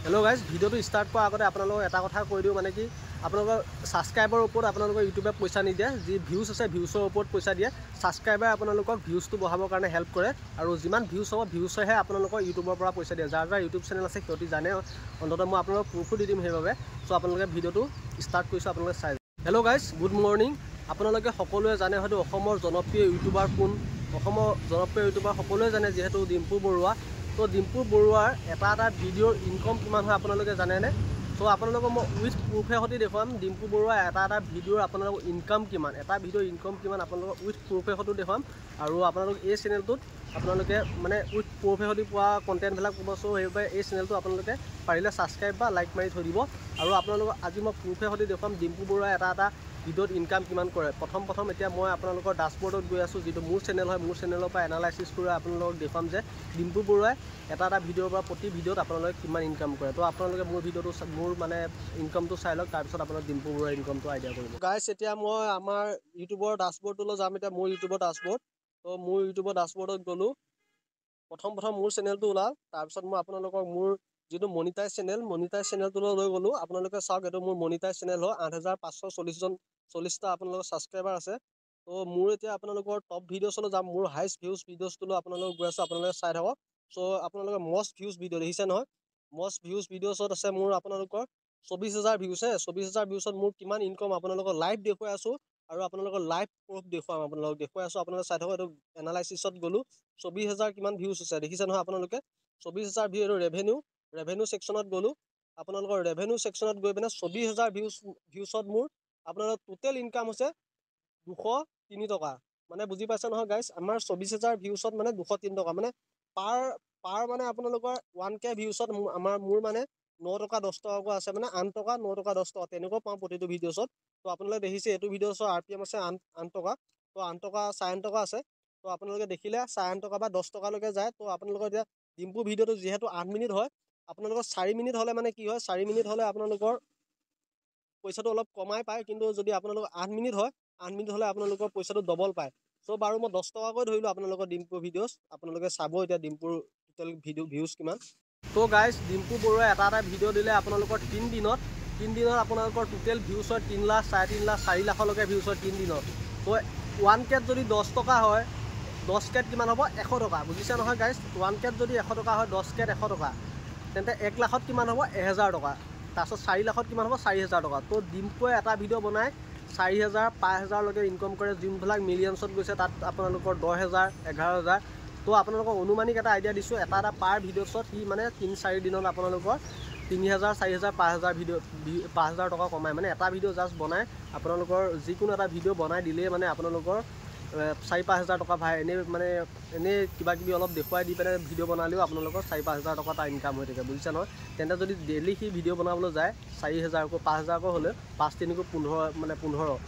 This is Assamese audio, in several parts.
हेलो गाइज भिडिओ स्टार्ट करार आगते आपलोक एटा कथा কৈ दिও মানে कि आपलोकर सबसक्राइबर ऊपर आपलोक यूट्यूबे पैसा निदिए जी भिउज आछे भिउजर ऊपर पैसा दिए सबसक्राइबार आपलोक भिउजटो बढ़ाबर कारण हेल्प करे और जिमान भिउज हम भिउजहे आपलोक यूट्यूबर पर पैसा दिए जार जार यूट्यूब चेनेल आछे सिहति जाने अंततः मैं आपलोक प्रूफो दी दिम हेबाबे सो आपलोके भिडिओ स्टार्ट करिसो आपलोके चाइ हेलो गाइज गुड मर्निंग आपलोके सकलोए जाने हयतो अहोमर जनप्रिय यूट्यूबार कोन अहोमर जनप्रिय यूट्यूबार सकलोए जाने जेहेतु डिम्पु बरुवा तो डिम्पु बरुवार एटा भिडिओर इनकम किमान है आपलोके जाने सो आपलोक मैं उइथ प्रूफे सहित देखुवाम डिम्पु बरुवा एटा भिडिओर आपलोक इनकम किमान एटा भिडिओर इनकम किमान आपलोक उइथ प्रूफे सहित देखुवाम और आपलोक ए चेनेलटोत आपलोके माने उइथ प्रूफे सहित पुआ कन्टेन्ट बिलाक पाब सो हेबारे ए चेनेलटो आपलोके पारिले सबसक्राइब बा लाइक मारि थৈ दिब और आपलोक आज मैं प्रूफे सहित देखुवाम डिम्पु बरुवा एटा भिडिओत इनकाम किमान करे प्रथम एतिया मैं आपलोकर डाशबोर्डत गई आसो जी मोर चेनेल है मोर चेनेलर पर एनालाइसिस कर आपलोक देखुवाम जे डिम्पु बरुवाई एटा भिडिओर पर प्रति भिडिओत आपलोके किमान इनकाम करे तो आपलोके मोर भिडिओ मोर माने इनकामटो चाइ लक तार पिছত आपलोक डिम्पु बरुवाई इनकामटो आइडिया करिब गाइस एतिया मैं आमार यूट्यूबर डाशबोर्डटोले जाम एतिया मोर यूट्यूबर डाशबोर्ड तो मोर यूट्यूबर डाशबोर्डत गलो प्रथम मोर चेनेलटो ओलाल तार पिছত मैं आपलोकर मोर जो मनिटाइज चेनेल लै गलो आपलोके चाওক एटो मोर मनिटाइज चेनेल हो 8540टा आपलोकर सबसक्राइबार আছে तो मोर एतिया आपलोकर टप भिडिओसলৈ जाम मोर हाइस्ट भिउज भिडिओसলৈ आपलोक गৈ आछो आपलोके चाइ थाকক सो आपलोके मस्ट भिउज भिडिओ देখিছে নহয় मस्ट भिउज भिडिओसत আছে मोर आपलोकर 24000 भिउज है 24000 भिउजत मोर किमान इनकम आपलोकर लाइव देखुৱাই आछो और आपलोकर लाइव प्रूफ देखुৱাম आपलोक देखुৱাই आछो आपलोके चाइ थाকক एटो एनालाइसिसत गलो 24000 किमान भिउज আছে দেখিছে নহয় आपलोके 24000 भिउ रेवेन्यू सेक्शनत गलो आपलोकर रेवेन्यू सेक्शनत गई पिने 24000 भिउजत मोर आपलोकर टोटल इनकाम होছে 203 टका माने बुझी पाइছে নহয় गाइस आमार 24000 भिउजत माने 203 टका माने पार माने आपलोकर 1k भिउजत आमार मोर माने 9 टका 10 टका আছে মানে 8 टका 9 टका 10 टका তেনেকৈ পাও প্ৰতিটো ভিডিওছত তো আপোনালোকে দেখিছে এটো ভিডিওছৰ আরপিএম আছে 8 টকা তো 8 টকা 8.5 টকা আছে তো আপোনালোকে দেখিলে 8.5 টকা বা 10 টকা লৈকে যায় তো আপোনালোকৰ এতিয়া ডিম্পু ভিডিওটো যেহেতু 8 মিনিট হয় আপোনালোকৰ 4 মিনিট হলে মানে কি হয় 4 মিনিট হলে আপোনালোকৰ পইচাটো অলপ কমাই পায় কিন্তু যদি আপোনালোক 8 মিনিট হয় 8 মিনিট হলে আপোনালোকৰ পইচাটো ডবল পায় সো বাৰু মই 10 টকা কৈ ধৰিলো আপোনালোকৰ ডিম্পু ভিডিওছ আপোনালোকে চাব এতিয়া ডিম্পুৰ টোটাল ভিডিও ভিউজ কিমান তো গাইস ডিম্পু বৰুৱা এটা ভিডিও দিলে আপোনালোকৰ 3 দিনত আপোনালোকৰ টোটাল ভিউজ হয় 3 লাখ 3.5 লাখ 4 লাখলৈকে ভিউজ হয় 3 দিনত তো 1 কেট যদি 10 টকা হয় 10 কেট কিমান হ'ব 100 টকা বুজিছে নহয় গাইস 1 কেট যদি 100 টকা হয় 10 কেট 100 টকা তেন্তে 1 লাখত কিমান হ'ব 1000 টকা তাছত 4 লাখত কিমান হ'ব 4000 টকা তো ডিম্পুৱে এটা ভিডিও বনাই 4000 5000 লৈকে ইনকাম কৰে যোনবিলাক মিলিয়নছত গৈছে তাত আপোনালোকৰ 10000 11000 তো আপোনালোকক অনুমানিক এটা আইডিয়া দিছো এটা পাৰ ভিডিওছত হি মানে 3-4 দিনত আপোনালোকৰ 3000 4000 5000 ভিডিও 5000 টকা কমাই মানে এটা ভিডিও জাস্ট বনাই আপোনালোকৰ যিকোনো এটা ভিডিও বনাই দিলে মানে আপোনালোকৰ 4-5000 টকা ভাই এনে কিবা কিবি অলপ দেখুৱাই দি পেনে ভিডিও বনালেও আপোনালোকৰ 4-5000 টকা তা ইনকাম হৈ থাকে বুজিছা নহয় তেন্তে যদি ডেইলি কি ভিডিও বনাবলৈ যায় 4000 কো 5000 কো হলে 5-3 কো 15 মানে 15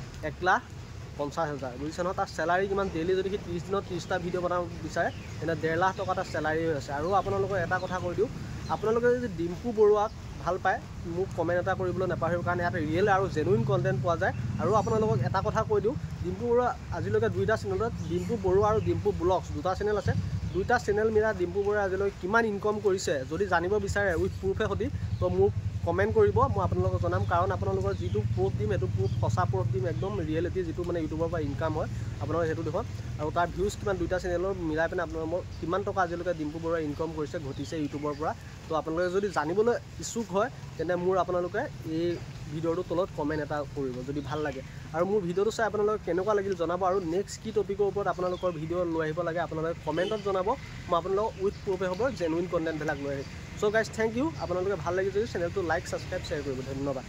1,50,000 বুজিছা নহয় তাৰ স্যালাৰি কিমান ডেইলি যদি কি 30 দিনত 30টা ভিডিও বনাব বিচাৰে এনে 1.5 লাখ টকা তাৰ স্যালাৰি আছে আৰু আপোনালোকৰ এটা কথা কৈ দিও আপোনালোকে যদি ডিম্পু বৰুৱাক ভাল পায় মোক কমেন্ট এটা কৰিবলৈ নাপাহৰিব কাৰণ ইয়াত ৰিয়েল আৰু জেনুইন কন্টেন্ট পোৱা যায় আৰু আপোনালোকক এটা কথা কৈ দিও ডিম্পু বৰুৱা আজিলৈকে দুইটা চেনেলত ডিম্পু বৰুৱা আৰু ডিম্পু ব্লগছ দুটা চেনেল আছে দুইটা চেনেল মিলা ডিম্পু বৰুৱা আজিলৈকে কিমান ইনকাম কৰিছে যদি জানিব বিচাৰে উইথ প্ৰুফে সতি তো মোক কমেন্ট কৰিব মই আপোনালোকক জনাম কাৰণ আপোনালোকৰ যেটো প্ৰুফ দিম এটো প্ৰুফ সঁচা প্ৰুফ দিম একদম ৰিয়েলিটি যেটো মানে ইউটিউবৰ পৰা ইনকাম হয় আপোনালোকে হেতু দেখুন আৰু তাৰ ভিউজ কিমান দুইটা চেনেলৰ মিলাই পেনে আপোনালোকৰ কিমান টকা আজিলৈকে ডিম্পু বৰুৱা ইনকাম কৰিছে ঘটিছে ইউটিউবৰ পৰা তো আপোনালোকে যদি জানিবলৈ ইচ্ছুক হয় তেনে মোৰ আপোনালোকে এই ভিডিওৰ তলত কমেন্ট এটা কৰিব যদি ভাল লাগে আৰু মোৰ ভিডিওটো চাই আপোনালোকক কেনেকুৱা লাগিল জনাব আৰু নেক্সট কি টপিকৰ ওপৰত আপোনালোকৰ ভিডিও লৈ আহিব লাগে আপোনালোকে কমেন্টত জনাব মই আপোনালোকক উইথ প্ৰুফে হ'ব জেনুইন কন্টেন্ট বিলাক লৈ আহিম সো গাইস থ্যাংক ইউ আপোনালোকে ভাল লাগি যদি চেনেলটো লাইক সাবস্ক্ৰাইব শেয়াৰ কৰিব ধন্যবাদ